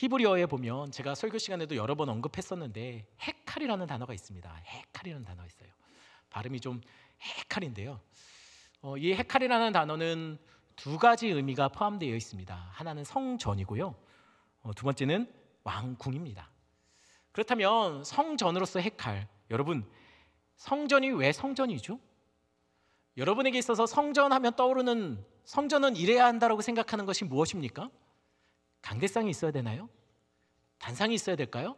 히브리어에 보면 제가 설교 시간에도 여러 번 언급했었는데 헤칼이라는 단어가 있습니다. 헤칼이라는 단어가 있어요. 발음이 좀 헤칼인데요. 이 헤칼이라는 단어는 두 가지 의미가 포함되어 있습니다. 하나는 성전이고요. 두 번째는 왕궁입니다. 그렇다면 성전으로서 헤칼, 여러분 성전이 왜 성전이죠? 여러분에게 있어서 성전하면 떠오르는, 성전은 이래야 한다고 생각하는 것이 무엇입니까? 강대상이 있어야 되나요? 단상이 있어야 될까요?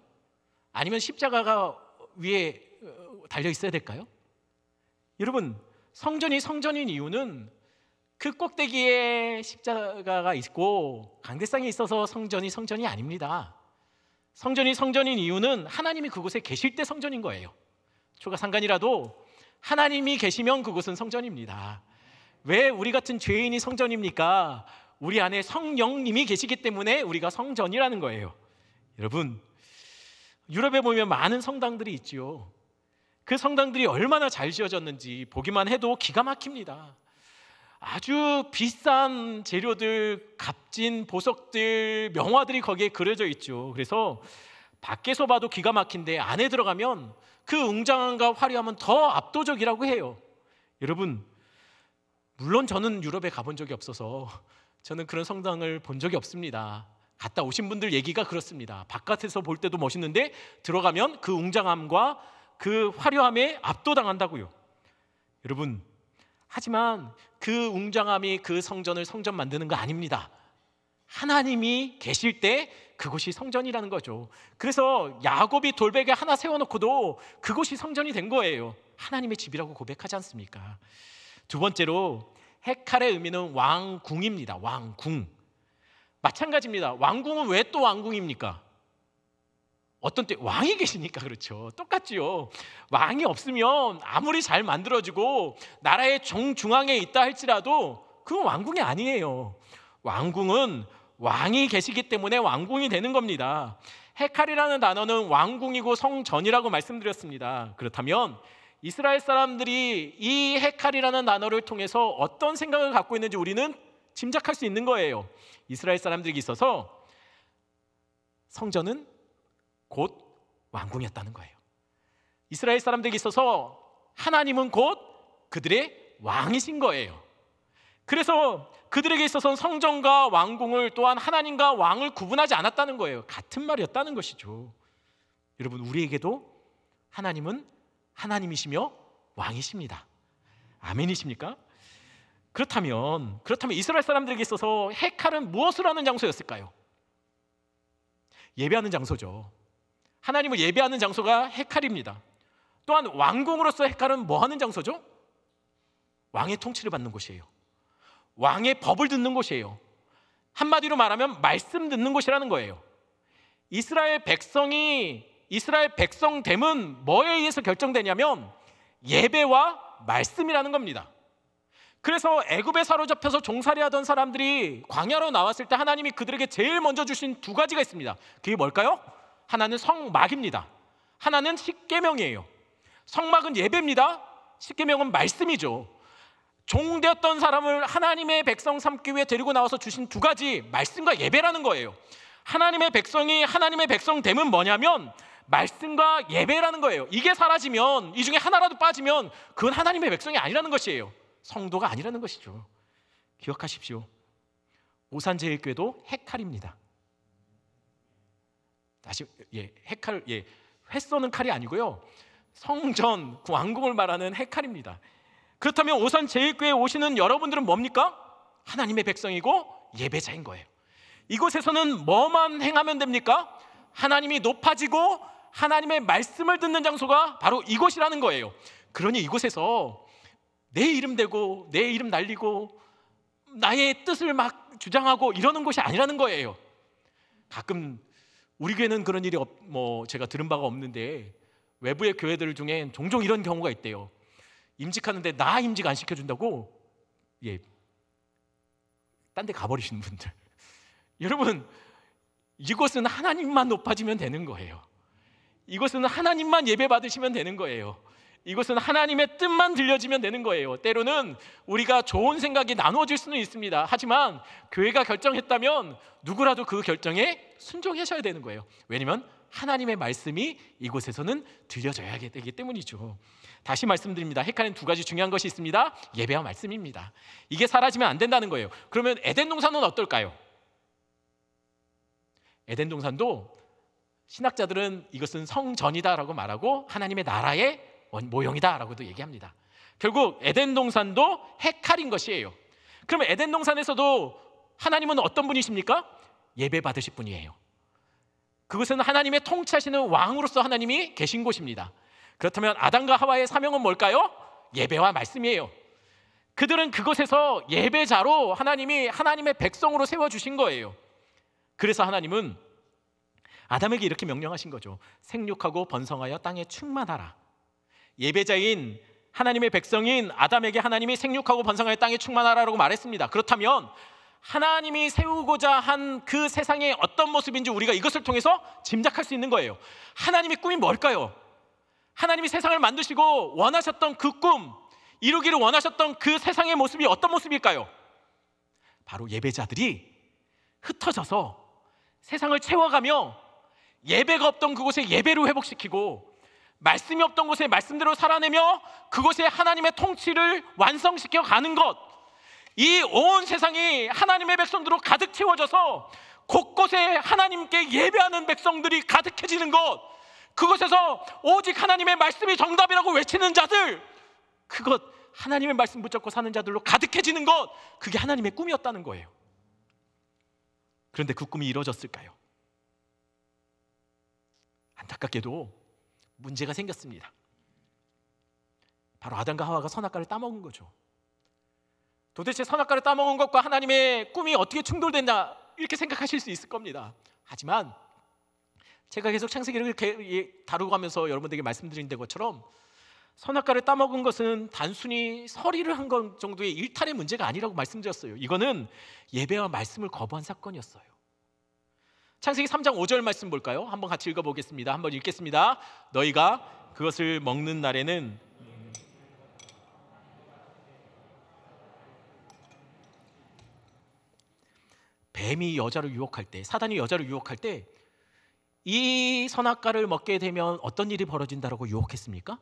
아니면 십자가가 위에 달려 있어야 될까요? 여러분, 성전이 성전인 이유는 그 꼭대기에 십자가가 있고 강대상이 있어서 성전이 성전이 아닙니다. 성전이 성전인 이유는 하나님이 그곳에 계실 때 성전인 거예요. 초가상간이라도 하나님이 계시면 그곳은 성전입니다. 왜 우리 같은 죄인이 성전입니까? 우리 안에 성령님이 계시기 때문에 우리가 성전이라는 거예요. 여러분, 유럽에 보면 많은 성당들이 있지요. 그 성당들이 얼마나 잘 지어졌는지 보기만 해도 기가 막힙니다. 아주 비싼 재료들, 값진 보석들, 명화들이 거기에 그려져 있죠. 그래서 밖에서 봐도 기가 막힌데 안에 들어가면 그 웅장함과 화려함은 더 압도적이라고 해요. 여러분, 물론 저는 유럽에 가본 적이 없어서 저는 그런 성당을 본 적이 없습니다. 갔다 오신 분들 얘기가 그렇습니다. 바깥에서 볼 때도 멋있는데 들어가면 그 웅장함과 그 화려함에 압도당한다고요. 여러분, 하지만 그 웅장함이 그 성전을 성전 만드는 거 아닙니다. 하나님이 계실 때 그곳이 성전이라는 거죠. 그래서 야곱이 돌베개 하나 세워놓고도 그곳이 성전이 된 거예요. 하나님의 집이라고 고백하지 않습니까? 두 번째로 헤칼의 의미는 왕궁입니다. 왕궁. 마찬가지입니다. 왕궁은 왜 또 왕궁입니까? 어떤 때 왕이 계시니까 그렇죠. 똑같지요. 왕이 없으면 아무리 잘 만들어지고 나라의 정중앙에 있다 할지라도 그건 왕궁이 아니에요. 왕궁은 왕이 계시기 때문에 왕궁이 되는 겁니다. 헤칼이라는 단어는 왕궁이고 성전이라고 말씀드렸습니다. 그렇다면 이스라엘 사람들이 이 헤칼이라는 단어를 통해서 어떤 생각을 갖고 있는지 우리는 짐작할 수 있는 거예요. 이스라엘 사람들에게 있어서 성전은 곧 왕궁이었다는 거예요. 이스라엘 사람들에게 있어서 하나님은 곧 그들의 왕이신 거예요. 그래서 그들에게 있어서는 성전과 왕궁을 또한 하나님과 왕을 구분하지 않았다는 거예요. 같은 말이었다는 것이죠. 여러분, 우리에게도 하나님은 하나님이시며 왕이십니다. 아멘이십니까? 그렇다면 이스라엘 사람들에게 있어서 헤칼은 무엇을 하는 장소였을까요? 예배하는 장소죠. 하나님을 예배하는 장소가 헤칼입니다. 또한 왕궁으로서 헤칼은 뭐 하는 장소죠? 왕의 통치를 받는 곳이에요. 왕의 법을 듣는 곳이에요. 한마디로 말하면 말씀 듣는 곳이라는 거예요. 이스라엘 백성됨은 뭐에 의해서 결정되냐면 예배와 말씀이라는 겁니다. 그래서 애굽에 사로잡혀서 종살이하던 사람들이 광야로 나왔을 때 하나님이 그들에게 제일 먼저 주신 두 가지가 있습니다. 그게 뭘까요? 하나는 성막입니다. 하나는 십계명이에요. 성막은 예배입니다. 십계명은 말씀이죠. 종되었던 사람을 하나님의 백성 삼기 위해 데리고 나와서 주신 두 가지, 말씀과 예배라는 거예요. 하나님의 백성이 하나님의 백성됨은 뭐냐면 말씀과 예배라는 거예요. 이게 사라지면, 이 중에 하나라도 빠지면 그건 하나님의 백성이 아니라는 것이에요. 성도가 아니라는 것이죠. 기억하십시오. 오산제일교회도 헤칼입니다. 다시, 헤칼, 회 써는 칼이 아니고요, 성전, 왕궁을 말하는 헤칼입니다. 그렇다면 오산제일교회에 오시는 여러분들은 뭡니까? 하나님의 백성이고 예배자인 거예요. 이곳에서는 뭐만 행하면 됩니까? 하나님이 높아지고 하나님의 말씀을 듣는 장소가 바로 이곳이라는 거예요. 그러니 이곳에서 내 이름 대고 내 이름 날리고 나의 뜻을 막 주장하고 이러는 곳이 아니라는 거예요. 가끔 우리 교회는 그런 일이 제가 들은 바가 없는데 외부의 교회들 중에 종종 이런 경우가 있대요. 임직하는데 나 임직 안 시켜준다고 딴 데 가버리시는 분들. 여러분, 이곳은 하나님만 높아지면 되는 거예요. 이곳은 하나님만 예배 받으시면 되는 거예요. 이것은 하나님의 뜻만 들려지면 되는 거예요. 때로는 우리가 좋은 생각이 나누어질 수는 있습니다. 하지만 교회가 결정했다면 누구라도 그 결정에 순종하셔야 되는 거예요. 왜냐하면 하나님의 말씀이 이곳에서는 들려져야 되기 때문이죠. 다시 말씀드립니다. 헤카리는 두 가지 중요한 것이 있습니다. 예배와 말씀입니다. 이게 사라지면 안 된다는 거예요. 그러면 에덴 동산은 어떨까요? 에덴 동산도 신학자들은 이것은 성전이다라고 말하고 하나님의 나라의 모형이다라고도 얘기합니다. 결국 에덴 동산도 헤칼인 것이에요. 그러면 에덴 동산에서도 하나님은 어떤 분이십니까? 예배 받으실 분이에요. 그것은 하나님의 통치하시는 왕으로서 하나님이 계신 곳입니다. 그렇다면 아담과 하와의 사명은 뭘까요? 예배와 말씀이에요. 그들은 그곳에서 예배자로 하나님이 하나님의 백성으로 세워주신 거예요. 그래서 하나님은 아담에게 이렇게 명령하신 거죠. 생육하고 번성하여 땅에 충만하라. 예배자인 하나님의 백성인 아담에게 하나님이 생육하고 번성하여 땅에 충만하라고 말했습니다. 그렇다면 하나님이 세우고자 한 그 세상의 어떤 모습인지 우리가 이것을 통해서 짐작할 수 있는 거예요. 하나님의 꿈이 뭘까요? 하나님이 세상을 만드시고 원하셨던 그 꿈, 이루기를 원하셨던 그 세상의 모습이 어떤 모습일까요? 바로 예배자들이 흩어져서 세상을 채워가며 예배가 없던 그곳에 예배로 회복시키고 말씀이 없던 곳에 말씀대로 살아내며 그곳에 하나님의 통치를 완성시켜 가는 것, 이 온 세상이 하나님의 백성들로 가득 채워져서 곳곳에 하나님께 예배하는 백성들이 가득해지는 것, 그곳에서 오직 하나님의 말씀이 정답이라고 외치는 자들, 그것 하나님의 말씀 붙잡고 사는 자들로 가득해지는 것, 그게 하나님의 꿈이었다는 거예요. 그런데 그 꿈이 이루어졌을까요? 안타깝게도 문제가 생겼습니다. 바로 아담과 하와가 선악과를 따먹은 거죠. 도대체 선악과를 따먹은 것과 하나님의 꿈이 어떻게 충돌된다, 이렇게 생각하실 수 있을 겁니다. 하지만 제가 계속 창세기를 이렇게 다루고 가면서 여러분들에게 말씀드린 것처럼 선악과를 따먹은 것은 단순히 서리를 한 것 정도의 일탈의 문제가 아니라고 말씀드렸어요. 이거는 예배와 말씀을 거부한 사건이었어요. 창세기 3장 5절 말씀 볼까요? 한번 같이 읽어보겠습니다. 한번 읽겠습니다. 너희가 그것을 먹는 날에는 뱀이 여자를 유혹할 때, 사단이 여자를 유혹할 때 이 선악과를 먹게 되면 어떤 일이 벌어진다라고 유혹했습니까?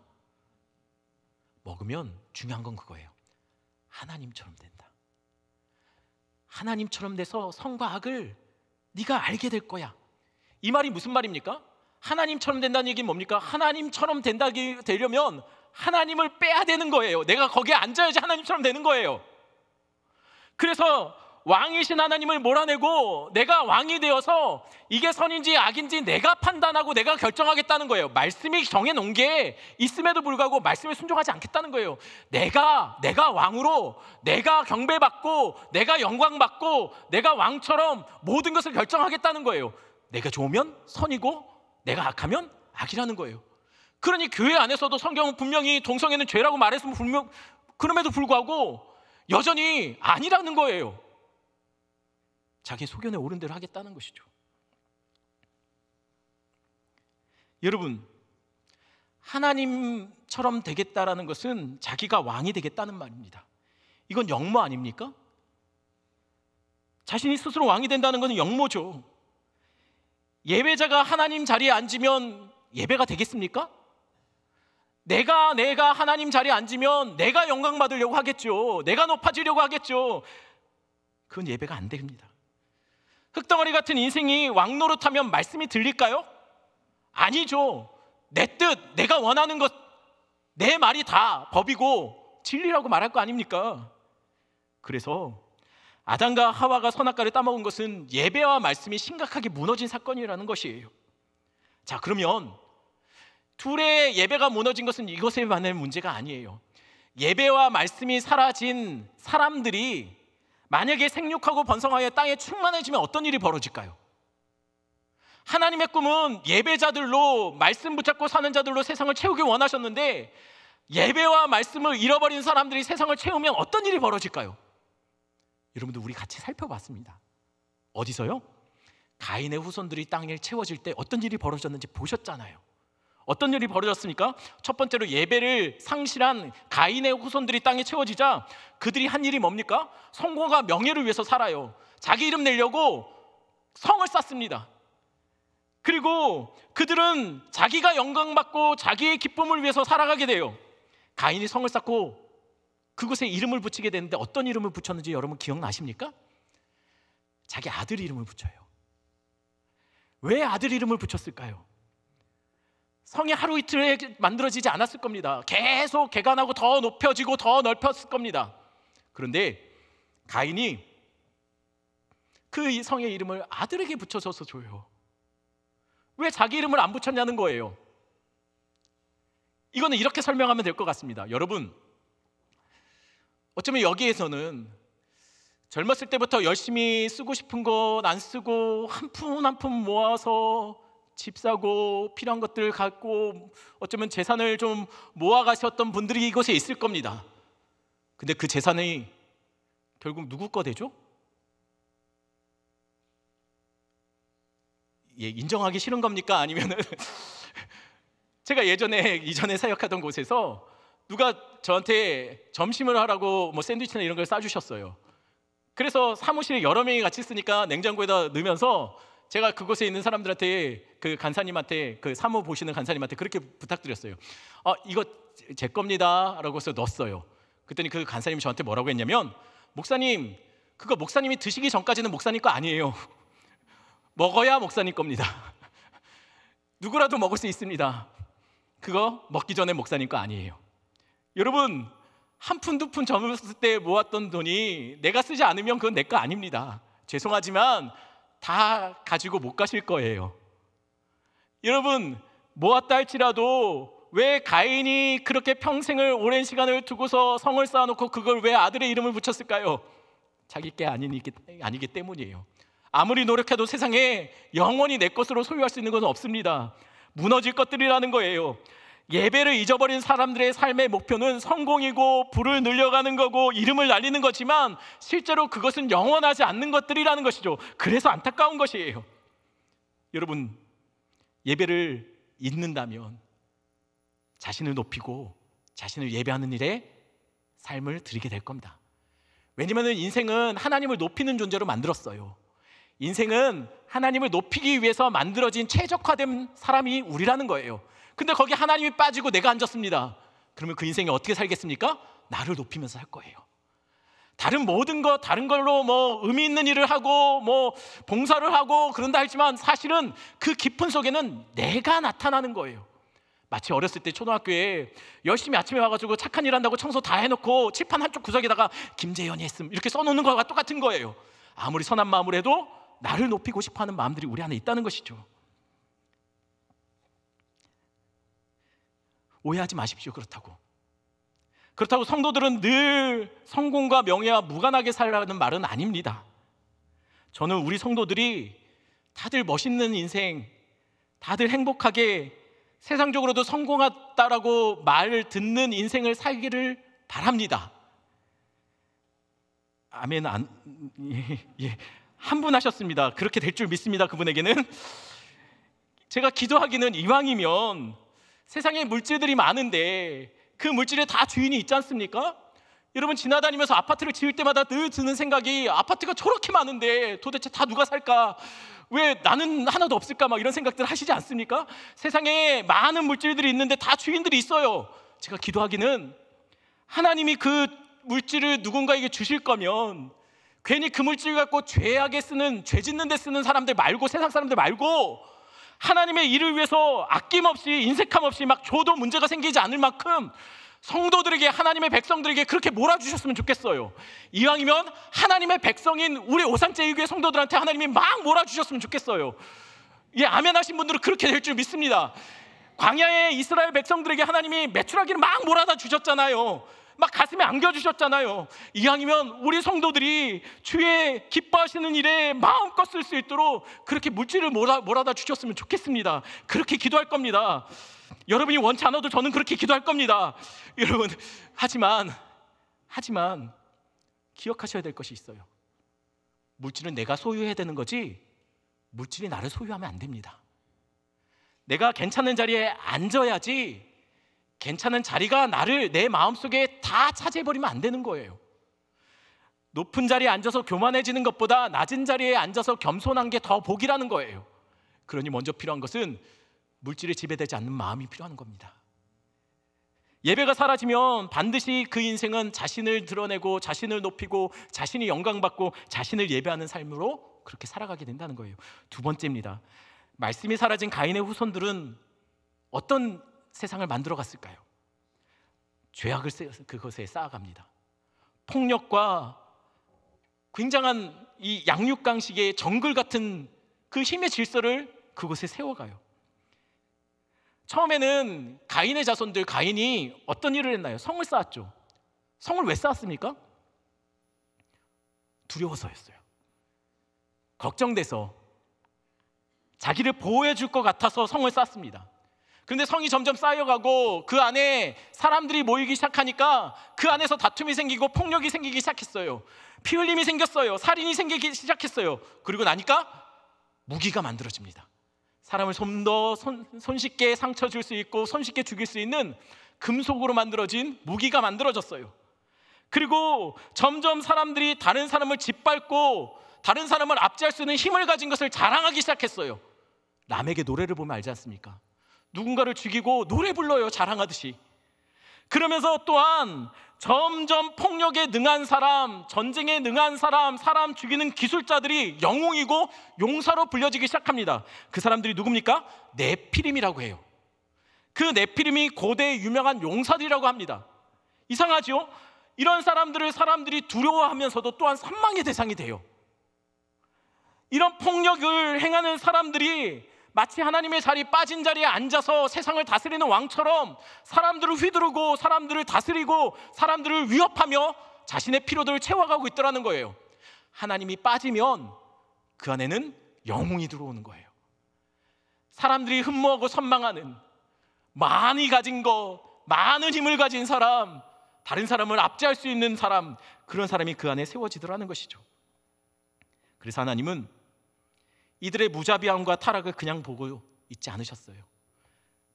먹으면 중요한 건 그거예요. 하나님처럼 된다. 하나님처럼 돼서 선과 악을 네가 알게 될 거야. 이 말이 무슨 말입니까? 하나님처럼 된다는 얘기는 뭡니까? 하나님처럼 되려면 하나님을 빼야 되는 거예요. 내가 거기에 앉아야지 하나님처럼 되는 거예요. 그래서 왕이신 하나님을 몰아내고 내가 왕이 되어서 이게 선인지 악인지 내가 판단하고 내가 결정하겠다는 거예요. 말씀이 정해놓은 게 있음에도 불구하고 말씀에 순종하지 않겠다는 거예요. 내가 왕으로 내가 경배받고 내가 영광받고 내가 왕처럼 모든 것을 결정하겠다는 거예요. 내가 좋으면 선이고 내가 악하면 악이라는 거예요. 그러니 교회 안에서도 성경은 분명히 동성애는 죄라고 말했으면 그럼에도 불구하고 여전히 아니라는 거예요. 자기 소견에 옳은 대로 하겠다는 것이죠. 여러분, 하나님처럼 되겠다라는 것은 자기가 왕이 되겠다는 말입니다. 이건 역모 아닙니까? 자신이 스스로 왕이 된다는 것은 역모죠. 예배자가 하나님 자리에 앉으면 예배가 되겠습니까? 내가 하나님 자리에 앉으면 내가 영광 받으려고 하겠죠. 내가 높아지려고 하겠죠. 그건 예배가 안 됩니다. 흙덩어리 같은 인생이 왕노릇하면 말씀이 들릴까요? 아니죠. 내 뜻, 내가 원하는 것, 내 말이 다 법이고 진리라고 말할 거 아닙니까? 그래서 아담과 하와가 선악과를 따먹은 것은 예배와 말씀이 심각하게 무너진 사건이라는 것이에요. 자, 그러면 둘의 예배가 무너진 것은 이것에만의 문제가 아니에요. 예배와 말씀이 사라진 사람들이 만약에 생육하고 번성하여 땅에 충만해지면 어떤 일이 벌어질까요? 하나님의 꿈은 예배자들로 말씀 붙잡고 사는 자들로 세상을 채우기 원하셨는데 예배와 말씀을 잃어버린 사람들이 세상을 채우면 어떤 일이 벌어질까요? 여러분들 우리 같이 살펴봤습니다. 어디서요? 가인의 후손들이 땅을 채워질 때 어떤 일이 벌어졌는지 보셨잖아요. 어떤 일이 벌어졌습니까? 첫 번째로 예배를 상실한 가인의 후손들이 땅에 채워지자 그들이 한 일이 뭡니까? 성공과 명예를 위해서 살아요. 자기 이름 내려고 성을 쌓습니다. 그리고 그들은 자기가 영광받고 자기의 기쁨을 위해서 살아가게 돼요. 가인이 성을 쌓고 그곳에 이름을 붙이게 되는데 어떤 이름을 붙였는지 여러분 기억나십니까? 자기 아들 이름을 붙여요. 왜 아들 이름을 붙였을까요? 성이 하루 이틀에 만들어지지 않았을 겁니다. 계속 개간하고 더 높여지고 더 넓혔을 겁니다. 그런데 가인이 그 성의 이름을 아들에게 붙여줘서 줘요. 왜 자기 이름을 안 붙였냐는 거예요. 이거는 이렇게 설명하면 될 것 같습니다. 여러분, 어쩌면 여기에서는 젊었을 때부터 열심히 쓰고 싶은 것 안 쓰고 한 푼 한 푼 모아서 집 사고 필요한 것들 갖고 어쩌면 재산을 좀 모아 가셨던 분들이 이곳에 있을 겁니다. 근데 그 재산이 결국 누구 거 되죠? 예, 인정하기 싫은 겁니까? 아니면은 제가 이전에 사역하던 곳에서 누가 저한테 점심을 하라고 뭐 샌드위치나 이런 걸 싸주셨어요. 그래서 사무실에 여러 명이 같이 있으니까 냉장고에다 넣으면서 제가 그곳에 있는 사람들한테 그 간사님한테 그 사무 보시는 간사님한테 그렇게 부탁드렸어요. 이거 제 겁니다 라고 해서 넣었어요. 그랬더니 그 간사님이 저한테 뭐라고 했냐면, 목사님, 그거 목사님이 드시기 전까지는 목사님 거 아니에요. 먹어야 목사님 겁니다. 누구라도 먹을 수 있습니다. 그거 먹기 전에 목사님 거 아니에요. 여러분, 한 푼 두 푼 젊었을 때 모았던 돈이 내가 쓰지 않으면 그건 내 거 아닙니다. 죄송하지만 다 가지고 못 가실 거예요. 여러분, 모았다 할지라도 왜 가인이 그렇게 평생을 오랜 시간을 두고서 성을 쌓아놓고 그걸 왜 아들의 이름을 붙였을까요? 자기 게 아니기 때문이에요. 아무리 노력해도 세상에 영원히 내 것으로 소유할 수 있는 것은 없습니다. 무너질 것들이라는 거예요. 예배를 잊어버린 사람들의 삶의 목표는 성공이고 부를 늘려가는 거고 이름을 날리는 거지만 실제로 그것은 영원하지 않는 것들이라는 것이죠. 그래서 안타까운 것이에요. 여러분, 예배를 잊는다면 자신을 높이고 자신을 예배하는 일에 삶을 드리게 될 겁니다. 왜냐하면 인생은 하나님을 높이는 존재로 만들었어요. 인생은 하나님을 높이기 위해서 만들어진 최적화된 사람이 우리라는 거예요. 근데 거기 하나님이 빠지고 내가 앉았습니다. 그러면 그 인생이 어떻게 살겠습니까? 나를 높이면서 살 거예요. 다른 모든 것, 다른 걸로 뭐 의미 있는 일을 하고 뭐 봉사를 하고 그런다 했지만 사실은 그 깊은 속에는 내가 나타나는 거예요. 마치 어렸을 때 초등학교에 열심히 아침에 와가지고 착한 일 한다고 청소 다 해놓고 칠판 한쪽 구석에다가 김재현이 했음 이렇게 써놓는 거와 똑같은 거예요. 아무리 선한 마음을 해도 나를 높이고 싶어하는 마음들이 우리 안에 있다는 것이죠. 오해하지 마십시오. 그렇다고 성도들은 늘 성공과 명예와 무관하게 살라는 말은 아닙니다. 저는 우리 성도들이 다들 멋있는 인생, 다들 행복하게 세상적으로도 성공했다라고 말 듣는 인생을 살기를 바랍니다. 아멘. 한 분 하셨습니다. 그렇게 될 줄 믿습니다. 그분에게는 제가 기도하기는 이왕이면 세상에 물질들이 많은데 그 물질에 다 주인이 있지 않습니까? 여러분, 지나다니면서 아파트를 지을 때마다 늘 드는 생각이 아파트가 저렇게 많은데 도대체 다 누가 살까? 왜 나는 하나도 없을까? 막 이런 생각들 하시지 않습니까? 세상에 많은 물질들이 있는데 다 주인들이 있어요. 제가 기도하기는 하나님이 그 물질을 누군가에게 주실 거면 괜히 그 물질 갖고 죄악에 쓰는, 죄 짓는 데 쓰는 사람들 말고, 세상 사람들 말고 하나님의 일을 위해서 아낌없이 인색함 없이 막 줘도 문제가 생기지 않을 만큼 성도들에게, 하나님의 백성들에게 그렇게 몰아주셨으면 좋겠어요. 이왕이면 하나님의 백성인 우리 오산제일교회 성도들한테 하나님이 막 몰아주셨으면 좋겠어요. 예, 아멘 하신 분들은 그렇게 될 줄 믿습니다. 광야의 이스라엘 백성들에게 하나님이 메추라기를 막 몰아다 주셨잖아요. 막 가슴에 안겨주셨잖아요. 이왕이면 우리 성도들이 주의 기뻐하시는 일에 마음껏 쓸 수 있도록 그렇게 물질을 몰아다 주셨으면 좋겠습니다. 그렇게 기도할 겁니다. 여러분이 원치 않아도 저는 그렇게 기도할 겁니다. 여러분, 하지만 기억하셔야 될 것이 있어요. 물질은 내가 소유해야 되는 거지 물질이 나를 소유하면 안 됩니다. 내가 괜찮은 자리에 앉아야지 괜찮은 자리가 나를 내 마음속에 다 차지해버리면 안 되는 거예요. 높은 자리에 앉아서 교만해지는 것보다 낮은 자리에 앉아서 겸손한 게 더 복이라는 거예요. 그러니 먼저 필요한 것은 물질에 지배되지 않는 마음이 필요한 겁니다. 예배가 사라지면 반드시 그 인생은 자신을 드러내고 자신을 높이고 자신이 영광받고 자신을 예배하는 삶으로 그렇게 살아가게 된다는 거예요. 두 번째입니다. 말씀이 사라진 가인의 후손들은 어떤 세상을 만들어 갔을까요? 죄악을 그것에 쌓아갑니다. 폭력과 굉장한 이 양육강식의 정글 같은 그 힘의 질서를 그곳에 세워가요. 처음에는 가인의 자손들, 가인이 어떤 일을 했나요? 성을 쌓았죠. 성을 왜 쌓았습니까? 두려워서였어요. 걱정돼서, 자기를 보호해 줄 것 같아서 성을 쌓습니다. 그런데 성이 점점 쌓여가고 그 안에 사람들이 모이기 시작하니까 그 안에서 다툼이 생기고 폭력이 생기기 시작했어요. 피 흘림이 생겼어요. 살인이 생기기 시작했어요. 그리고 나니까 무기가 만들어집니다. 사람을 좀 더 손쉽게 상처 줄 수 있고 손쉽게 죽일 수 있는 금속으로 만들어진 무기가 만들어졌어요. 그리고 점점 사람들이 다른 사람을 짓밟고 다른 사람을 압제할 수 있는 힘을 가진 것을 자랑하기 시작했어요. 남에게 노래를 보면 알지 않습니까? 누군가를 죽이고 노래 불러요, 자랑하듯이. 그러면서 또한 점점 폭력에 능한 사람, 전쟁에 능한 사람, 사람 죽이는 기술자들이 영웅이고 용사로 불려지기 시작합니다. 그 사람들이 누굽니까? 네피림이라고 해요. 그 네피림이 고대의 유명한 용사들이라고 합니다. 이상하죠? 이런 사람들을 사람들이 두려워하면서도 또한 선망의 대상이 돼요. 이런 폭력을 행하는 사람들이 마치 하나님의 자리 빠진 자리에 앉아서 세상을 다스리는 왕처럼 사람들을 휘두르고 사람들을 다스리고 사람들을 위협하며 자신의 필요들을 채워가고 있더라는 거예요. 하나님이 빠지면 그 안에는 영웅이 들어오는 거예요. 사람들이 흠모하고 선망하는, 많이 가진 것, 많은 힘을 가진 사람, 다른 사람을 압제할 수 있는 사람, 그런 사람이 그 안에 세워지더라는 것이죠. 그래서 하나님은 이들의 무자비함과 타락을 그냥 보고 있지 않으셨어요.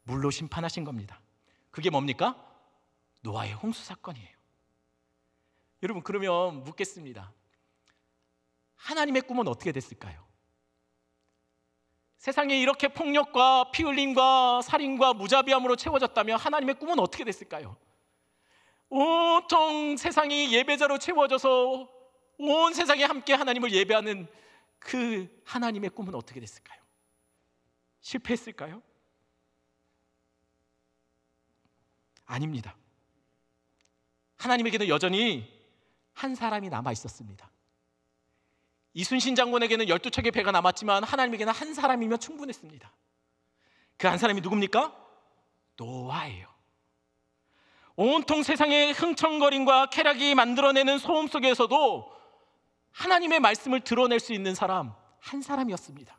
물로 심판하신 겁니다. 그게 뭡니까? 노아의 홍수 사건이에요. 여러분, 그러면 묻겠습니다. 하나님의 꿈은 어떻게 됐을까요? 세상에 이렇게 폭력과 피 흘림과 살인과 무자비함으로 채워졌다면 하나님의 꿈은 어떻게 됐을까요? 온통 세상이 예배자로 채워져서 온 세상에 함께 하나님을 예배하는 그 하나님의 꿈은 어떻게 됐을까요? 실패했을까요? 아닙니다. 하나님에게는 여전히 한 사람이 남아 있었습니다. 이순신 장군에게는 12척의 배가 남았지만 하나님에게는 한 사람이면 충분했습니다. 그 한 사람이 누굽니까? 노아예요. 온통 세상의 흥청거림과 쾌락이 만들어내는 소음 속에서도 하나님의 말씀을 드러낼 수 있는 사람 한 사람이었습니다.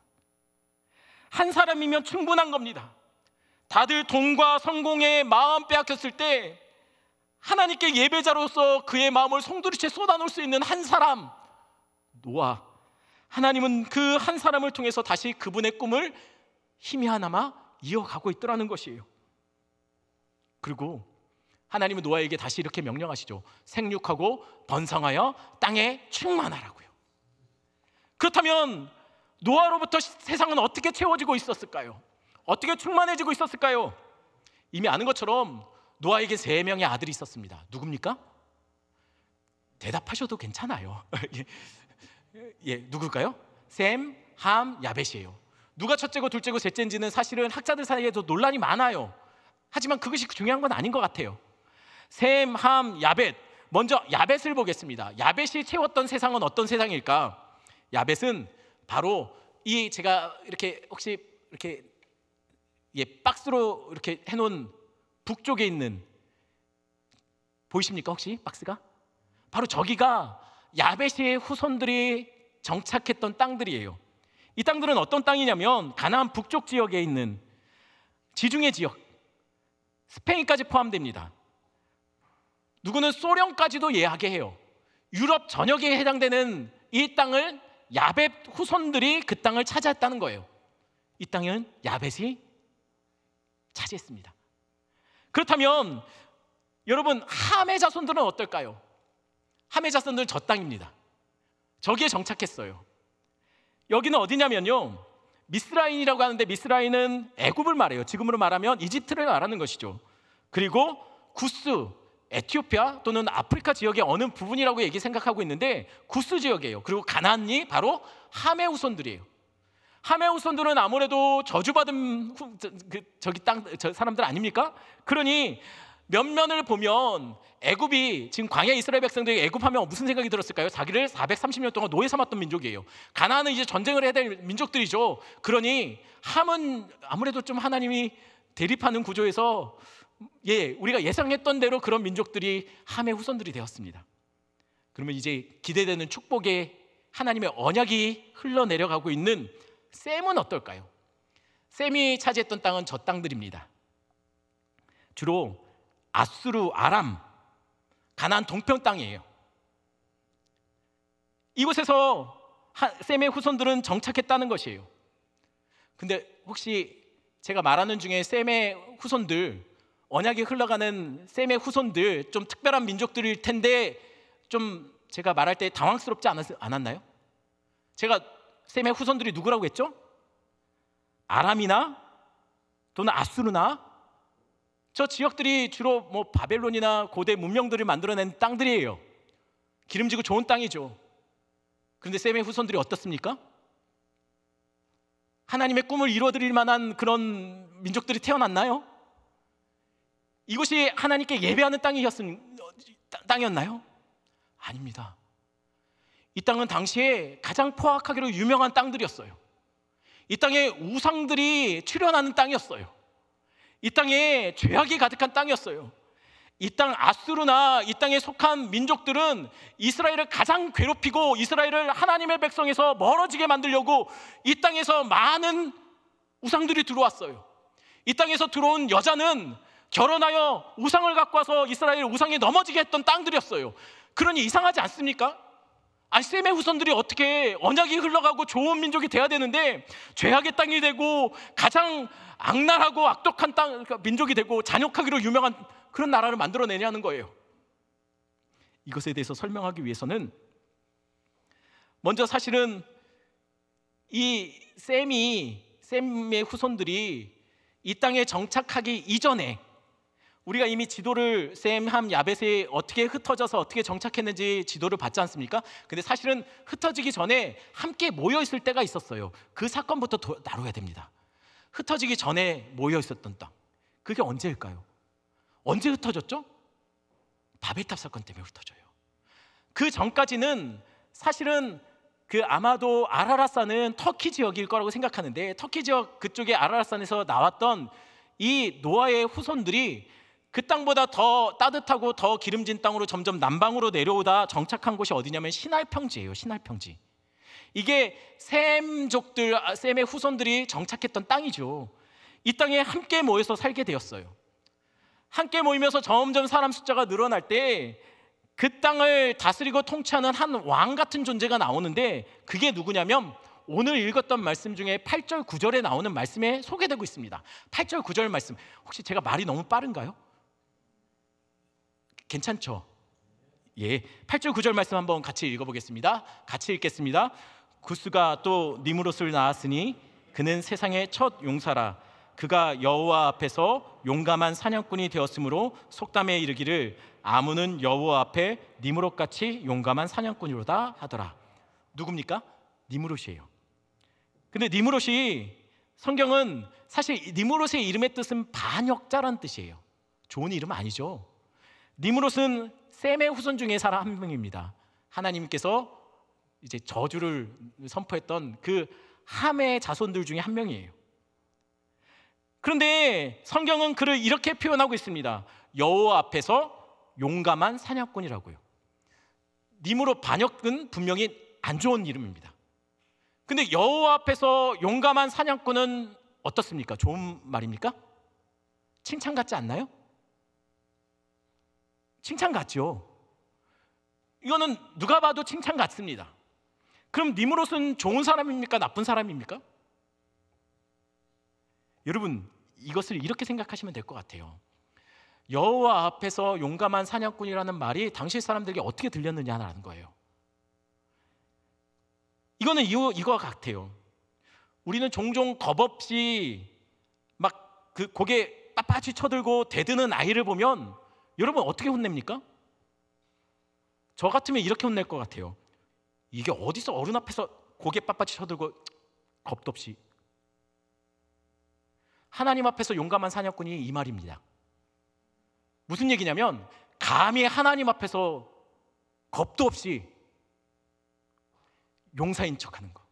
한 사람이면 충분한 겁니다. 다들 돈과 성공에 마음 빼앗겼을 때 하나님께 예배자로서 그의 마음을 송두리째 쏟아놓을 수 있는 한 사람, 노아. 하나님은 그 한 사람을 통해서 다시 그분의 꿈을 희미하나마 이어가고 있더라는 것이에요. 그리고 하나님은 노아에게 다시 이렇게 명령하시죠. 생육하고 번성하여 땅에 충만하라고요. 그렇다면 노아로부터 세상은 어떻게 채워지고 있었을까요? 어떻게 충만해지고 있었을까요? 이미 아는 것처럼 노아에게 3명의 아들이 있었습니다. 누굽니까? 대답하셔도 괜찮아요. 예, 누굴까요? 셈, 함, 야벳이에요. 누가 첫째고 둘째고 셋째인지는 사실은 학자들 사이에도 논란이 많아요. 하지만 그것이 중요한 건 아닌 것 같아요. 셈, 함, 야벳. 먼저 야벳을 보겠습니다. 야벳이 채웠던 세상은 어떤 세상일까? 야벳은 바로 이 제가 이렇게 혹시 이렇게 박스로 이렇게 해놓은 북쪽에 있는, 보이십니까 혹시 박스가? 바로 저기가 야벳의 후손들이 정착했던 땅들이에요. 이 땅들은 어떤 땅이냐면 가나안 북쪽 지역에 있는 지중해 지역, 스페인까지 포함됩니다. 누구는 소련까지도 예하게 해요. 유럽 전역에 해당되는 이 땅을 야벳 후손들이 그 땅을 차지했다는 거예요. 이 땅은 야벳이 차지했습니다. 그렇다면 여러분, 함의 자손들은 어떨까요? 함의 자손들은 저 땅입니다. 저기에 정착했어요. 여기는 어디냐면요, 미스라인이라고 하는데, 미스라인은 애굽을 말해요. 지금으로 말하면 이집트를 말하는 것이죠. 그리고 구스, 에티오피아 또는 아프리카 지역의 어느 부분이라고 생각하고 있는데 구스 지역이에요. 그리고 가나안이 바로 함의 후손들이에요. 함의 후손들은 아무래도 저주받은 저 사람들 아닙니까? 그러니 면면을 보면 애굽이, 지금 광야 이스라엘 백성들이 애굽하면 무슨 생각이 들었을까요? 자기를 430년 동안 노예 삼았던 민족이에요. 가나안은 이제 전쟁을 해야 될 민족들이죠. 그러니 함은 아무래도 좀 하나님이 대립하는 구조에서 우리가 예상했던 대로 그런 민족들이 함의 후손들이 되었습니다. 그러면 이제 기대되는 축복의 하나님의 언약이 흘러내려가고 있는 셈은 어떨까요? 셈이 차지했던 땅은 저 땅들입니다. 주로 아수르, 아람, 가나안 동편 땅이에요. 이곳에서 셈의 후손들은 정착했다는 것이에요. 근데 혹시 제가 말하는 중에 셈의 후손들, 언약이 흘러가는 셈의 후손들, 좀 특별한 민족들일 텐데 좀 제가 말할 때 당황스럽지 않았나요? 제가 셈의 후손들이 누구라고 했죠? 아람이나 또는 아수르나, 저 지역들이 주로 바벨론이나 고대 문명들을 만들어낸 땅들이에요. 기름지고 좋은 땅이죠. 그런데 셈의 후손들이 어떻습니까? 하나님의 꿈을 이루어드릴 만한 그런 민족들이 태어났나요? 이곳이 하나님께 예배하는 땅이었나요? 아닙니다. 이 땅은 당시에 가장 포악하기로 유명한 땅들이었어요. 이 땅에 우상들이 출현하는 땅이었어요. 이 땅에 죄악이 가득한 땅이었어요. 이 땅 아수르나 이 땅에 속한 민족들은 이스라엘을 가장 괴롭히고 이스라엘을 하나님의 백성에서 멀어지게 만들려고 이 땅에서 많은 우상들이 들어왔어요. 이 땅에서 들어온 여자는 결혼하여 우상을 갖고 와서 이스라엘 우상에 넘어지게 했던 땅들이었어요. 그러니 이상하지 않습니까? 아니, 셈의 후손들이 어떻게 언약이 흘러가고 좋은 민족이 돼야 되는데 죄악의 땅이 되고 가장 악랄하고 악독한 땅, 민족이 되고 잔혹하기로 유명한 그런 나라를 만들어내냐는 거예요. 이것에 대해서 설명하기 위해서는 먼저 사실은 이 셈의 후손들이 이 땅에 정착하기 이전에 우리가 이미 지도를 셈, 함, 야벳에 어떻게 흩어져서 어떻게 정착했는지 지도를 봤지 않습니까? 근데 사실은 흩어지기 전에 함께 모여 있을 때가 있었어요. 그 사건부터 다뤄야 됩니다. 흩어지기 전에 모여 있었던 땅, 그게 언제일까요? 언제 흩어졌죠? 바벨탑 사건 때문에 흩어져요. 그 전까지는 사실은 아마도 아라랏산은 터키 지역일 거라고 생각하는데, 터키 지역 그쪽에 아라랏산에서 나왔던 이 노아의 후손들이 그 땅보다 더 따뜻하고 더 기름진 땅으로 점점 남방으로 내려오다 정착한 곳이 어디냐면 시날 평지예요. 시날 평지. 이게 셈의 후손들이 정착했던 땅이죠. 이 땅에 함께 모여서 살게 되었어요. 함께 모이면서 점점 사람 숫자가 늘어날 때 그 땅을 다스리고 통치하는 한 왕 같은 존재가 나오는데, 그게 누구냐면 오늘 읽었던 말씀 중에 8절 9절에 나오는 말씀에 소개되고 있습니다. 8절 9절 말씀, 혹시 제가 말이 너무 빠른가요? 괜찮죠? 예, 8절 9절 말씀 한번 같이 읽어보겠습니다. 같이 읽겠습니다. 구스가 또 니므롯을 낳았으니 그는 세상의 첫 용사라. 그가 여호와 앞에서 용감한 사냥꾼이 되었으므로 속담에 이르기를 아문은 여호와 앞에 니므롯같이 용감한 사냥꾼이로다 하더라. 누굽니까? 니므롯이에요. 근데 니므롯이, 성경은 사실 니므롯의 이름의 뜻은 반역자라는 뜻이에요. 좋은 이름 아니죠. 니므롯은 셈의 후손 중에 사람 한 명입니다. 하나님께서 이제 저주를 선포했던 그 함의 자손들 중에 한 명이에요. 그런데 성경은 그를 이렇게 표현하고 있습니다. 여호와 앞에서 용감한 사냥꾼이라고요. 니므롯 반역은 분명히 안 좋은 이름입니다. 근데 여호와 앞에서 용감한 사냥꾼은 어떻습니까? 좋은 말입니까? 칭찬 같지 않나요? 칭찬 같죠. 이거는 누가 봐도 칭찬 같습니다. 그럼 니므롯은 좋은 사람입니까? 나쁜 사람입니까? 여러분, 이것을 이렇게 생각하시면 될 것 같아요. 여호와 앞에서 용감한 사냥꾼이라는 말이 당시 사람들에게 어떻게 들렸느냐라는 거예요. 이거는 이거와 같아요. 우리는 종종 겁없이 막 그 고개 빳빳이 쳐들고 대드는 아이를 보면 여러분 어떻게 혼냅니까? 저 같으면 이렇게 혼낼 것 같아요. 이게 어디서 어른 앞에서 고개 빳빳이 쳐들고 겁도 없이. 하나님 앞에서 용감한 사냥꾼이 이 말입니다. 무슨 얘기냐면 감히 하나님 앞에서 겁도 없이 용사인 척하는 거.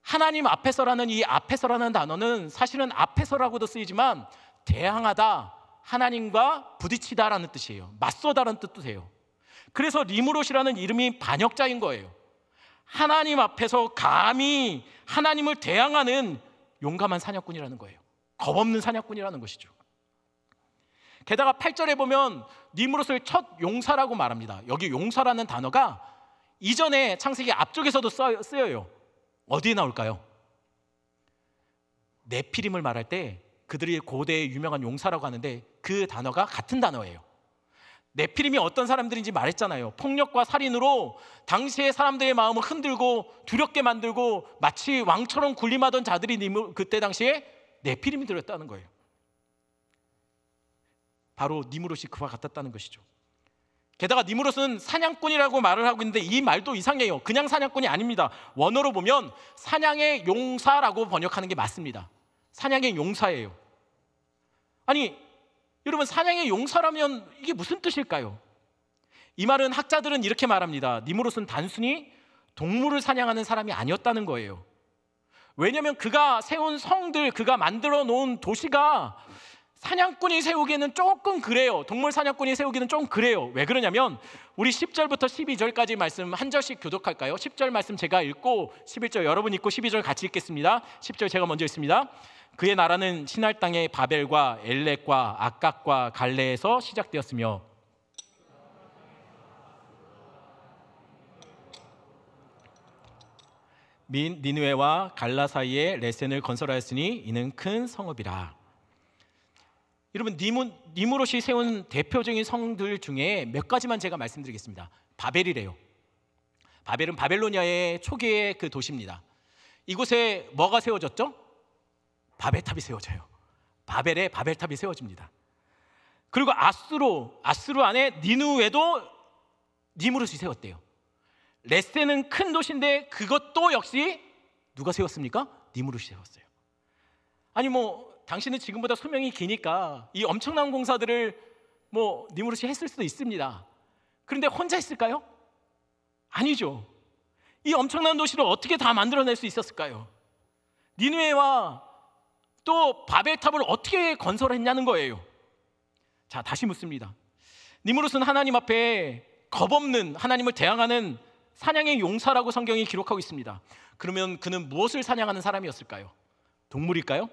하나님 앞에서라는 이 앞에서라는 단어는 사실은 앞에서라고도 쓰이지만 대항하다, 하나님과 부딪히다라는 뜻이에요. 맞서다라는 뜻도 돼요. 그래서 리므롯이라는 이름이 반역자인 거예요. 하나님 앞에서 감히 하나님을 대항하는 용감한 사냥꾼이라는 거예요. 겁없는 사냥꾼이라는 것이죠. 게다가 8절에 보면 니므롯을 첫 용사라고 말합니다. 여기 용사라는 단어가 이전에 창세기 앞쪽에서도 쓰여요. 어디에 나올까요? 네피림을 말할 때 그들이 고대의 유명한 용사라고 하는데 그 단어가 같은 단어예요. 네피림이 어떤 사람들인지 말했잖아요. 폭력과 살인으로 당시의 사람들의 마음을 흔들고 두렵게 만들고 마치 왕처럼 군림하던 자들이 그때 당시에 네피림이 들었다는 거예요. 바로 니므롯이 그와 같았다는 것이죠. 게다가 니므롯은 사냥꾼이라고 말을 하고 있는데 이 말도 이상해요. 그냥 사냥꾼이 아닙니다. 원어로 보면 사냥의 용사라고 번역하는 게 맞습니다. 사냥의 용사예요. 아니 여러분, 사냥의 용사라면 이게 무슨 뜻일까요? 이 말은 학자들은 이렇게 말합니다. 니므롯은 단순히 동물을 사냥하는 사람이 아니었다는 거예요. 왜냐하면 그가 세운 성들, 그가 만들어 놓은 도시가 사냥꾼이 세우기에는 조금 그래요. 동물 사냥꾼이 세우기는 좀 그래요. 왜 그러냐면 우리 10절부터 12절까지 말씀 한 절씩 교독할까요? 10절 말씀 제가 읽고 11절 여러분 읽고 12절 같이 읽겠습니다. 10절 제가 먼저 읽습니다. 그의 나라는 시날 땅의 바벨과 엘렉과 악각과 갈레에서 시작되었으며 니느웨와 갈라 사이에 레센을 건설하였으니 이는 큰 성읍이라. 여러분, 니므롯이 세운 대표적인 성들 중에 몇 가지만 제가 말씀드리겠습니다. 바벨이래요. 바벨은 바벨로니아의 초기의 그 도시입니다. 이곳에 뭐가 세워졌죠? 바벨탑이 세워져요. 바벨에 바벨탑이 세워집니다. 그리고 아수르 안에 니느웨도 니므롯이 세웠대요. 레센은 큰 도시인데 그것도 역시 누가 세웠습니까? 니므롯이 세웠어요. 아니 당신은 지금보다 수명이 기니까 이 엄청난 공사들을 니므롯이 했을 수도 있습니다. 그런데 혼자 했을까요? 아니죠. 이 엄청난 도시를 어떻게 다 만들어낼 수 있었을까요? 니느웨와 또 바벨탑을 어떻게 건설했냐는 거예요. 자, 다시 묻습니다. 니므롯은 하나님 앞에 겁없는, 하나님을 대항하는 사냥의 용사라고 성경이 기록하고 있습니다. 그러면 그는 무엇을 사냥하는 사람이었을까요? 동물일까요?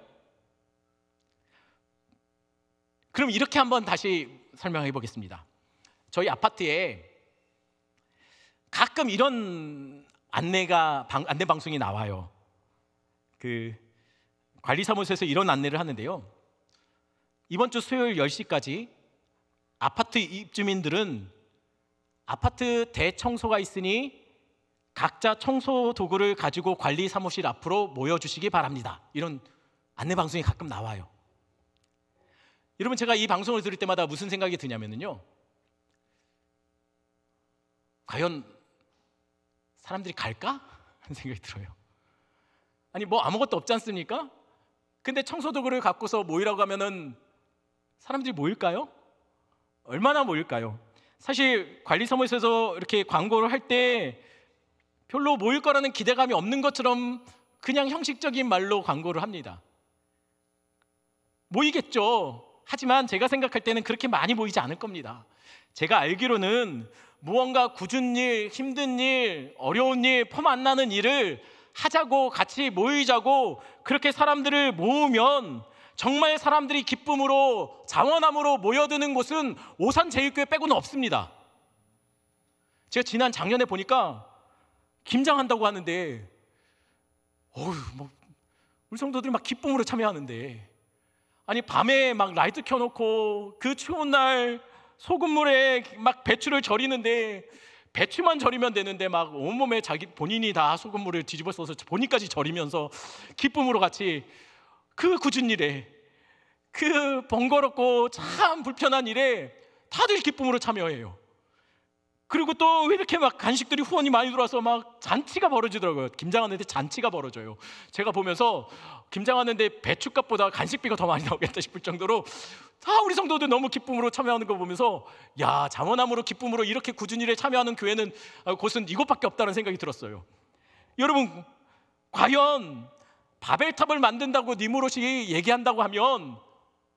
그럼 이렇게 한번 다시 설명해 보겠습니다. 저희 아파트에 가끔 이런 안내 방송이 나와요. 그 관리사무소에서 이런 안내를 하는데요. 이번 주 수요일 10시까지 아파트 입주민들은 아파트 대청소가 있으니 각자 청소 도구를 가지고 관리사무실 앞으로 모여주시기 바랍니다. 이런 안내 방송이 가끔 나와요. 여러분, 제가 이 방송을 들을 때마다 무슨 생각이 드냐면요, 과연 사람들이 갈까? 하는 생각이 들어요. 아니 아무것도 없지 않습니까? 근데 청소도구를 갖고서 모이라고 하면은 사람들이 모일까요? 얼마나 모일까요? 사실 관리사무소에서 이렇게 광고를 할 때 별로 모일 거라는 기대감이 없는 것처럼 그냥 형식적인 말로 광고를 합니다. 모이겠죠. 하지만 제가 생각할 때는 그렇게 많이 모이지 않을 겁니다. 제가 알기로는 무언가 굳은 일, 힘든 일, 어려운 일, 폼 안 나는 일을 하자고, 같이 모이자고 그렇게 사람들을 모으면 정말 사람들이 기쁨으로 자원함으로 모여드는 곳은 오산제일교회 빼고는 없습니다. 제가 지난 작년에 보니까 김장한다고 하는데 우리 성도들이 막 기쁨으로 참여하는데 아니 밤에 막 라이트 켜놓고 그 추운 날 소금물에 막 배추를 절이는데, 배추만 절이면 되는데 막 온몸에 자기 본인이 다 소금물을 뒤집어 써서 본인까지 절이면서 기쁨으로 같이 그 굳은 일에, 그 번거롭고 참 불편한 일에 다들 기쁨으로 참여해요. 그리고 또 이렇게 막 간식들이 후원이 많이 들어와서 막 잔치가 벌어지더라고요. 김장하는데 잔치가 벌어져요. 제가 보면서 김장하는데 배추값보다 간식비가 더 많이 나오겠다 싶을 정도로 다 우리 성도들 너무 기쁨으로 참여하는 거 보면서, 야, 자원함으로 기쁨으로 이렇게 굳은 일에 참여하는 교회는 곳은 이곳밖에 없다는 생각이 들었어요. 여러분, 과연 바벨탑을 만든다고 니무롯이 얘기한다고 하면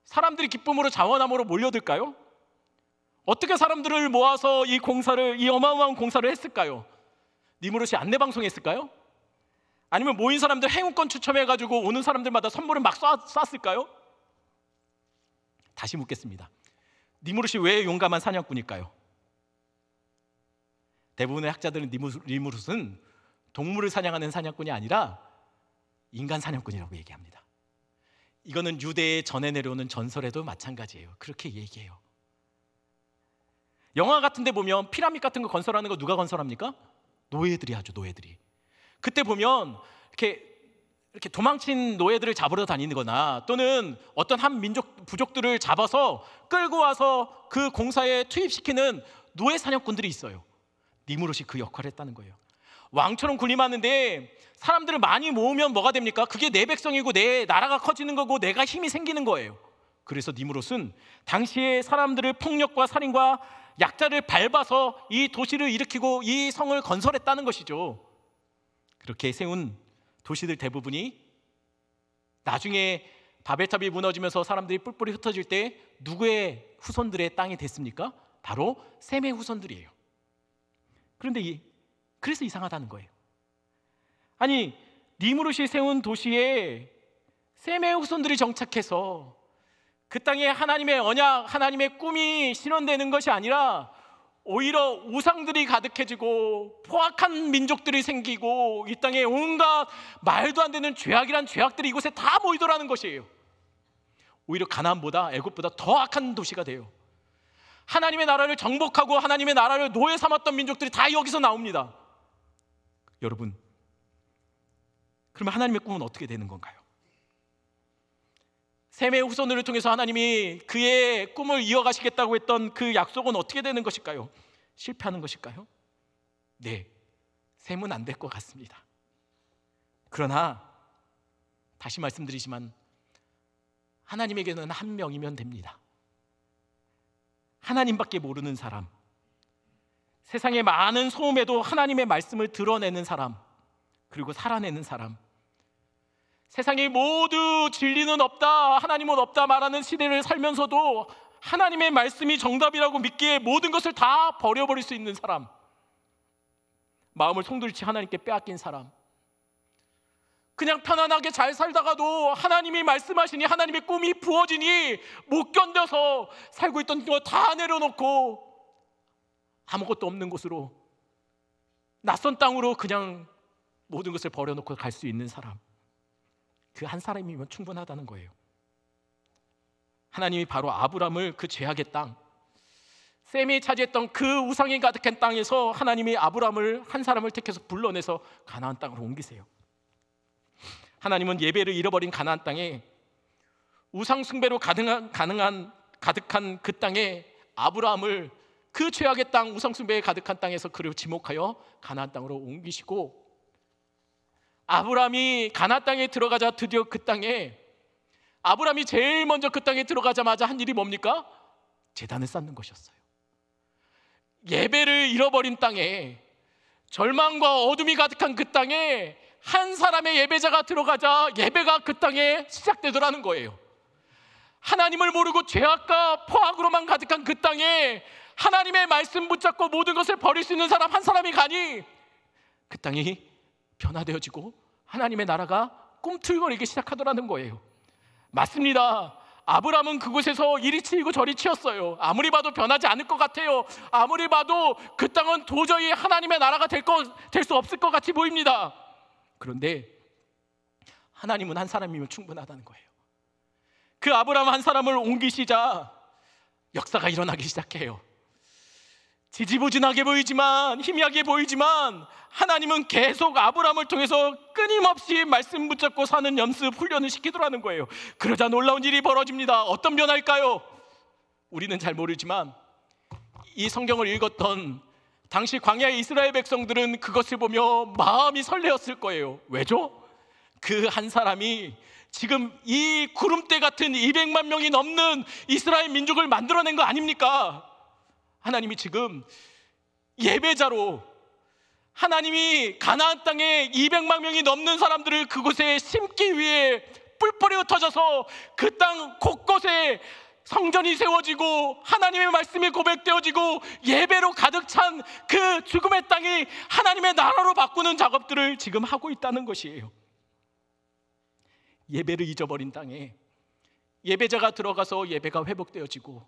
사람들이 기쁨으로 자원함으로 몰려들까요? 어떻게 사람들을 모아서 이 어마어마한 공사를 했을까요? 니무롯이 안내방송했을까요? 아니면 모인 사람들 행운권 추첨해가지고 오는 사람들마다 선물을 막 쐈을까요? 다시 묻겠습니다. 니무롯이 왜 용감한 사냥꾼일까요? 대부분의 학자들은 니무롯은 동물을 사냥하는 사냥꾼이 아니라 인간 사냥꾼이라고 얘기합니다. 이거는 유대에 전해 내려오는 전설에도 마찬가지예요. 그렇게 얘기해요. 영화 같은 데 보면 피라미드 같은 거 건설하는 거 누가 건설합니까? 노예들이 하죠, 노예들이. 그때 보면 이렇게 도망친 노예들을 잡으러 다니거나 또는 어떤 한 부족들을 잡아서 끌고 와서 그 공사에 투입시키는 노예 사냥꾼들이 있어요. 니무롯이 그 역할을 했다는 거예요. 왕처럼 군림하는데 사람들을 많이 모으면 뭐가 됩니까? 그게 내 백성이고 내 나라가 커지는 거고 내가 힘이 생기는 거예요. 그래서 니무롯은 당시에 사람들을 폭력과 살인과 약자를 밟아서 이 도시를 일으키고 이 성을 건설했다는 것이죠. 그렇게 세운 도시들 대부분이 나중에 바벨탑이 무너지면서 사람들이 뿔뿔이 흩어질 때 누구의 후손들의 땅이 됐습니까? 바로 셈의 후손들이에요. 그런데 그래서 이상하다는 거예요. 아니, 니무롯이 세운 도시에 셈의 후손들이 정착해서 그 땅에 하나님의 언약, 하나님의 꿈이 실현되는 것이 아니라 오히려 우상들이 가득해지고 포악한 민족들이 생기고 이 땅에 온갖 말도 안 되는 죄악이란 죄악들이 이곳에 다 모이더라는 것이에요. 오히려 가나안보다 애굽보다 더 악한 도시가 돼요. 하나님의 나라를 정복하고 하나님의 나라를 노예 삼았던 민족들이 다 여기서 나옵니다. 여러분, 그러면 하나님의 꿈은 어떻게 되는 건가요? 셈의 후손들을 통해서 하나님이 그의 꿈을 이어가시겠다고 했던 그 약속은 어떻게 되는 것일까요? 실패하는 것일까요? 네, 셈은 안 될 것 같습니다. 그러나 다시 말씀드리지만 하나님에게는 한 명이면 됩니다. 하나님밖에 모르는 사람, 세상의 많은 소음에도 하나님의 말씀을 드러내는 사람, 그리고 살아내는 사람, 세상에 모두 진리는 없다, 하나님은 없다 말하는 시대를 살면서도 하나님의 말씀이 정답이라고 믿기에 모든 것을 다 버려버릴 수 있는 사람, 마음을 송두리째 하나님께 빼앗긴 사람, 그냥 편안하게 잘 살다가도 하나님이 말씀하시니 하나님의 꿈이 부어지니 못 견뎌서 살고 있던 거 다 내려놓고 아무것도 없는 곳으로, 낯선 땅으로 그냥 모든 것을 버려놓고 갈 수 있는 사람, 그 한 사람이면 충분하다는 거예요. 하나님이 바로 아브람을 그 죄악의 땅, 셈이 차지했던 그 우상이 가득한 땅에서 하나님이 아브람을 한 사람을 택해서 불러내서 가나안 땅으로 옮기세요. 하나님은 예배를 잃어버린 가나안 땅에 우상 숭배로 가득한 그 땅에 아브람을 그 죄악의 땅, 우상 숭배에 가득한 땅에서 그를 지목하여 가나안 땅으로 옮기시고, 아브람이 가나안 땅에 들어가자 드디어 그 땅에 아브람이 제일 먼저 그 땅에 들어가자마자 한 일이 뭡니까? 제단을 쌓는 것이었어요. 예배를 잃어버린 땅에, 절망과 어둠이 가득한 그 땅에 한 사람의 예배자가 들어가자 예배가 그 땅에 시작되더라는 거예요. 하나님을 모르고 죄악과 포악으로만 가득한 그 땅에 하나님의 말씀 붙잡고 모든 것을 버릴 수 있는 사람 한 사람이 가니 그 땅이 변화되어지고 하나님의 나라가 꿈틀거리기 시작하더라는 거예요. 맞습니다. 아브람은 그곳에서 이리 치이고 저리 치였어요. 아무리 봐도 변하지 않을 것 같아요. 아무리 봐도 그 땅은 도저히 하나님의 나라가 될 수 없을 것 같이 보입니다. 그런데 하나님은 한 사람이면 충분하다는 거예요. 그 아브라함 한 사람을 옮기시자 역사가 일어나기 시작해요. 지지부진하게 보이지만, 희미하게 보이지만 하나님은 계속 아브라함을 통해서 끊임없이 말씀 붙잡고 사는 연습, 훈련을 시키더라는 거예요. 그러자 놀라운 일이 벌어집니다. 어떤 변화일까요? 우리는 잘 모르지만 이 성경을 읽었던 당시 광야의 이스라엘 백성들은 그것을 보며 마음이 설레었을 거예요. 왜죠? 그 한 사람이 지금 이 구름대 같은 200만 명이 넘는 이스라엘 민족을 만들어낸 거 아닙니까? 하나님이 지금 예배자로, 하나님이 가나안 땅에 200만 명이 넘는 사람들을 그곳에 심기 위해 뿔뿔이 흩어져서 그 땅 곳곳에 성전이 세워지고 하나님의 말씀이 고백되어지고 예배로 가득 찬 그 죽음의 땅이 하나님의 나라로 바꾸는 작업들을 지금 하고 있다는 것이에요. 예배를 잊어버린 땅에 예배자가 들어가서 예배가 회복되어지고,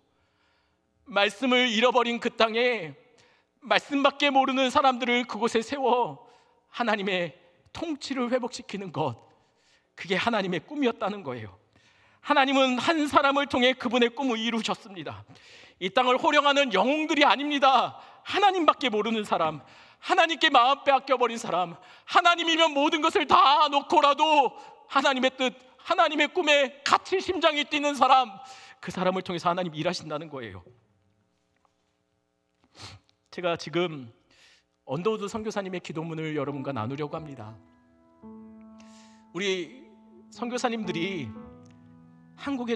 말씀을 잃어버린 그 땅에 말씀밖에 모르는 사람들을 그곳에 세워 하나님의 통치를 회복시키는 것, 그게 하나님의 꿈이었다는 거예요. 하나님은 한 사람을 통해 그분의 꿈을 이루셨습니다. 이 땅을 호령하는 영웅들이 아닙니다. 하나님밖에 모르는 사람, 하나님께 마음 빼앗겨버린 사람, 하나님이면 모든 것을 다 놓고라도 하나님의 뜻, 하나님의 꿈에 같이 심장이 뛰는 사람, 그 사람을 통해서 하나님이 일하신다는 거예요. 제가 지금 언더우드 선교사님의 기도문을 여러분과 나누려고 합니다. 우리 선교사님들이 한국에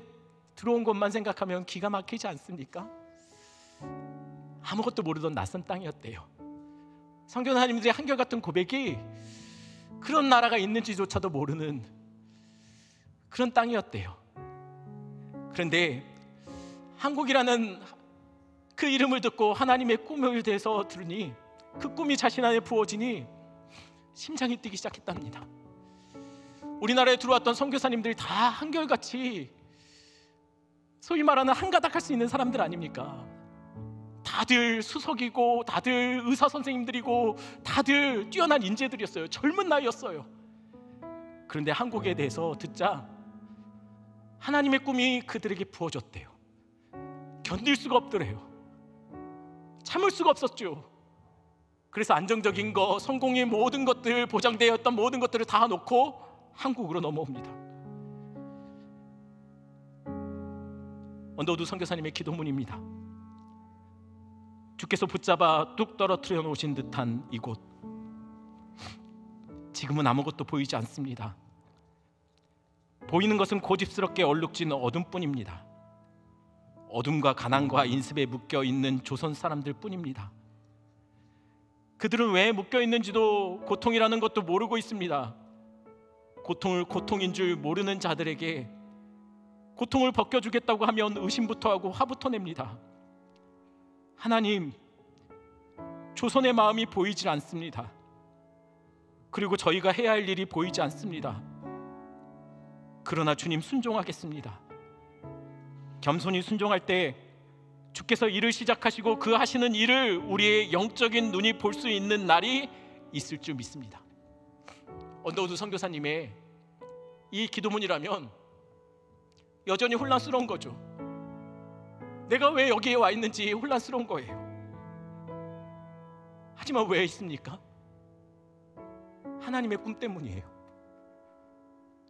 들어온 것만 생각하면 기가 막히지 않습니까? 아무것도 모르던 낯선 땅이었대요. 선교사님들의 한결같은 고백이 그런 나라가 있는지조차도 모르는 그런 땅이었대요. 그런데 한국이라는 그 이름을 듣고 하나님의 꿈을 대해서 들으니, 그 꿈이 자신 안에 부어지니 심장이 뛰기 시작했답니다. 우리나라에 들어왔던 선교사님들이 다 한결같이 소위 말하는 한가닥 할 수 있는 사람들 아닙니까? 다들 수석이고 다들 의사 선생님들이고 다들 뛰어난 인재들이었어요. 젊은 나이였어요. 그런데 한국에 대해서 듣자 하나님의 꿈이 그들에게 부어졌대요. 견딜 수가 없더래요. 참을 수가 없었죠. 그래서 안정적인 거, 성공의 모든 것들, 보장되어 있던 모든 것들을 다 놓고 한국으로 넘어옵니다. 언더우드 선교사님의 기도문입니다. 주께서 붙잡아 뚝 떨어뜨려 놓으신 듯한 이곳, 지금은 아무것도 보이지 않습니다. 보이는 것은 고집스럽게 얼룩진 어둠뿐입니다. 어둠과 가난과 인습에 묶여있는 조선 사람들 뿐입니다. 그들은 왜 묶여있는지도 고통이라는 것도 모르고 있습니다. 고통을 고통인 줄 모르는 자들에게 고통을 벗겨주겠다고 하면 의심부터 하고 화부터 냅니다. 하나님, 조선의 마음이 보이질 않습니다. 그리고 저희가 해야 할 일이 보이지 않습니다. 그러나 주님, 순종하겠습니다. 겸손히 순종할 때 주께서 일을 시작하시고 그 하시는 일을 우리의 영적인 눈이 볼 수 있는 날이 있을 줄 믿습니다. 언더우드 선교사님의 이 기도문이라면 여전히 혼란스러운 거죠. 내가 왜 여기에 와 있는지 혼란스러운 거예요. 하지만 왜 있습니까? 하나님의 꿈 때문이에요.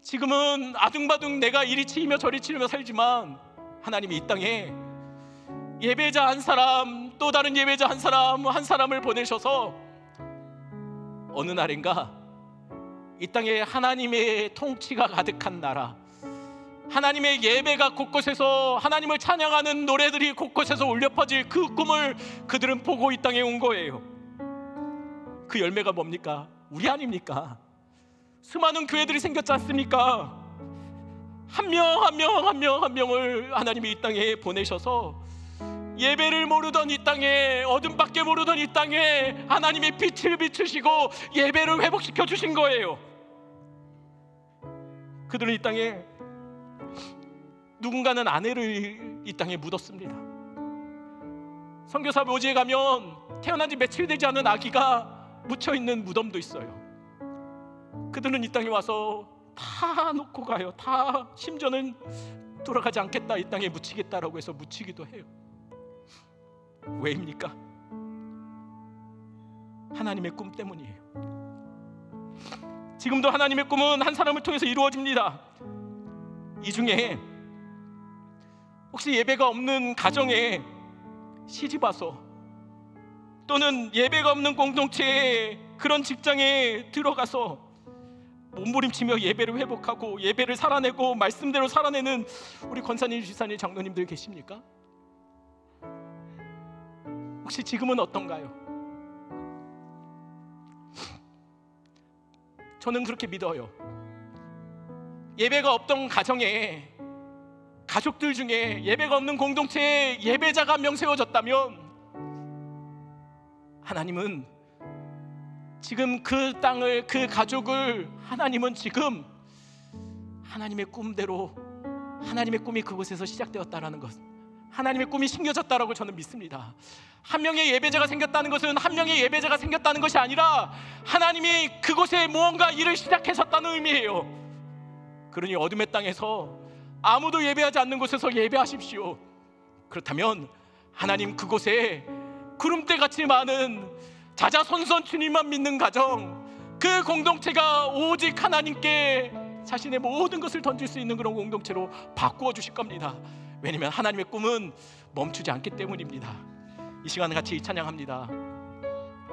지금은 아둥바둥 내가 이리 치이며 저리 치이며 살지만 하나님이 이 땅에 예배자 한 사람, 또 다른 예배자 한 사람을 보내셔서 어느 날인가 이 땅에 하나님의 통치가 가득한 나라, 하나님의 예배가 곳곳에서, 하나님을 찬양하는 노래들이 곳곳에서 울려 퍼질 그 꿈을 그들은 보고 이 땅에 온 거예요. 그 열매가 뭡니까? 우리 아닙니까? 수많은 교회들이 생겼지 않습니까? 한 명을 하나님이 이 땅에 보내셔서 예배를 모르던 이 땅에, 어둠밖에 모르던 이 땅에 하나님의 빛을 비추시고 예배를 회복시켜 주신 거예요. 그들은 이 땅에 누군가는 아내를 이 땅에 묻었습니다. 선교사 묘지에 가면 태어난 지 며칠 되지 않은 아기가 묻혀있는 무덤도 있어요. 그들은 이 땅에 와서 다 놓고 가요. 다, 심지어는 돌아가지 않겠다, 이 땅에 묻히겠다라고 해서 묻히기도 해요. 왜입니까? 하나님의 꿈 때문이에요. 지금도 하나님의 꿈은 한 사람을 통해서 이루어집니다. 이 중에 혹시 예배가 없는 가정에 시집와서, 또는 예배가 없는 공동체에, 그런 직장에 들어가서 몸부림치며 예배를 회복하고 예배를 살아내고 말씀대로 살아내는 우리 권사님, 지사님, 장로님들 계십니까? 혹시 지금은 어떤가요? 저는 그렇게 믿어요. 예배가 없던 가정에, 가족들 중에 예배가 없는 공동체에 예배자가 한 명 세워졌다면 하나님은 지금 그 땅을, 그 가족을 하나님은 지금 하나님의 꿈대로, 하나님의 꿈이 그곳에서 시작되었다라는 것, 하나님의 꿈이 심겨졌다라고 저는 믿습니다. 한 명의 예배자가 생겼다는 것은 한 명의 예배자가 생겼다는 것이 아니라 하나님이 그곳에 무언가 일을 시작하셨다는 의미예요. 그러니 어둠의 땅에서 아무도 예배하지 않는 곳에서 예배하십시오. 그렇다면 하나님 그곳에 구름대같이 많은 자자손손 주님만 믿는 가정, 그 공동체가 오직 하나님께 자신의 모든 것을 던질 수 있는 그런 공동체로 바꾸어 주실 겁니다. 왜냐하면 하나님의 꿈은 멈추지 않기 때문입니다. 이 시간에 같이 찬양합니다.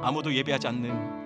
아무도 예배하지 않는